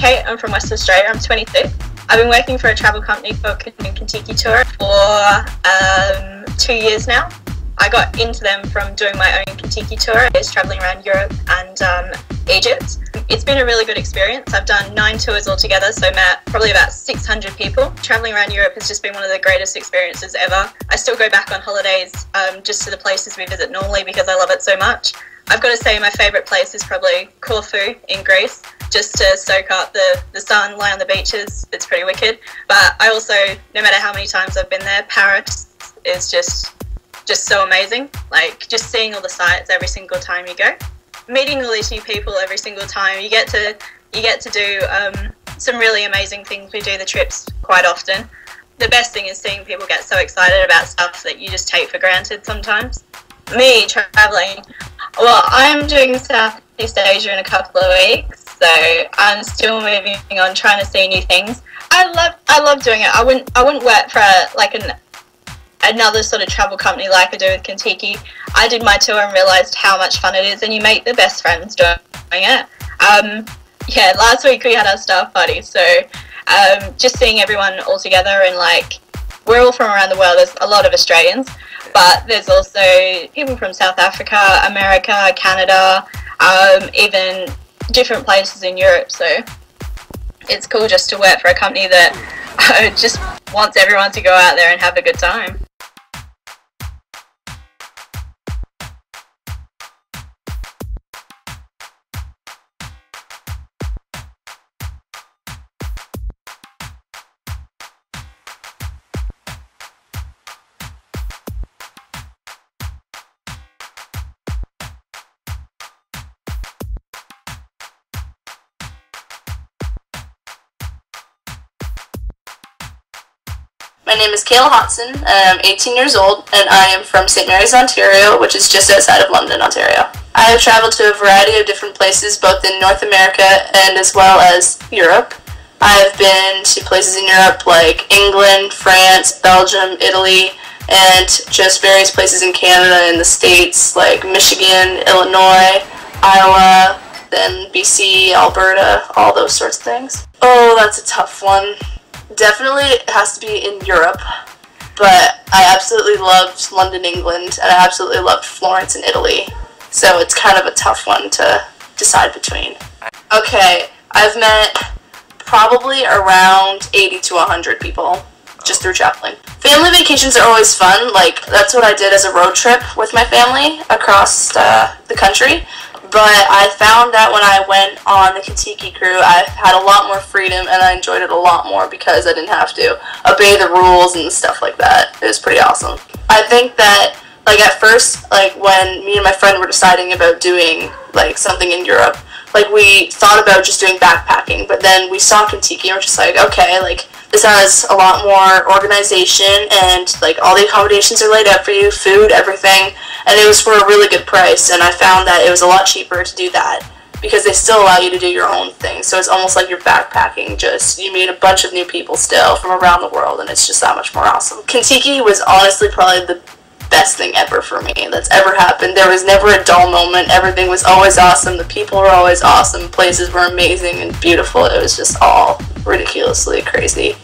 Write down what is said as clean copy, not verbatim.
Kate. I'm from Western Australia. I'm 22. I've been working for a travel company called Kentucky Tour for 2 years now. I got into them from doing my own Kentucky tour. It's traveling around Europe and Egypt. It's been a really good experience. I've done 9 tours altogether, so met probably about 600 people. Traveling around Europe has just been one of the greatest experiences ever. I still go back on holidays just to the places we visit normally because I love it so much. I've got to say my favourite place is probably Corfu in Greece, just to soak up the sun, lie on the beaches. It's pretty wicked. But I also, no matter how many times I've been there, Paris is just so amazing. Like, just seeing all the sights every single time you go. Meeting all these new people every single time. You get to do some really amazing things. We do the trips quite often. The best thing is seeing people get so excited about stuff that you just take for granted sometimes. Me, travelling, well, I'm doing Southeast Asia in a couple of weeks, so I'm still moving on, trying to see new things. I love doing it. I wouldn't work for another sort of travel company like I do with Kentucky. I did my tour and realised how much fun it is, and you make the best friends doing it. Yeah, last week we had our staff party, so just seeing everyone all together, and like, we're all from around the world. There's a lot of Australians, but there's also people from South Africa, America, Canada, even different places in Europe. So it's cool just to work for a company that just wants everyone to go out there and have a good time. My name is Kayla Hodson, and I'm 18 years old, and I am from St. Mary's, Ontario, which is just outside of London, Ontario. I have traveled to a variety of different places, both in North America and as well as Europe. I have been to places in Europe like England, France, Belgium, Italy, and just various places in Canada and the States like Michigan, Illinois, Iowa, then BC, Alberta, all those sorts of things. Oh, that's a tough one. Definitely it has to be in Europe, but I absolutely loved London, England, and I absolutely loved Florence in Italy, so it's kind of a tough one to decide between. Okay, I've met probably around 80 to 100 people just through traveling. Family vacations are always fun. Like, that's what I did as a road trip with my family across the country. But I found that when I went on the Kentucky crew, I had a lot more freedom and I enjoyed it a lot more because I didn't have to obey the rules and stuff like that. It was pretty awesome. I think that, like, at first, like, when me and my friend were deciding about doing, like, something in Europe, like, we thought about just doing backpacking, but then we saw Kentucky and we're just like, okay, like, this has a lot more organization and, like, all the accommodations are laid out for you, food, everything, and it was for a really good price, and I found that it was a lot cheaper to do that because they still allow you to do your own thing, so it's almost like you're backpacking, just you meet a bunch of new people still from around the world, and it's just that much more awesome. Kentucky was honestly probably the best thing ever for me that's ever happened. There was never a dull moment. Everything was always awesome. The people were always awesome. Places were amazing and beautiful. It was just all ridiculously crazy.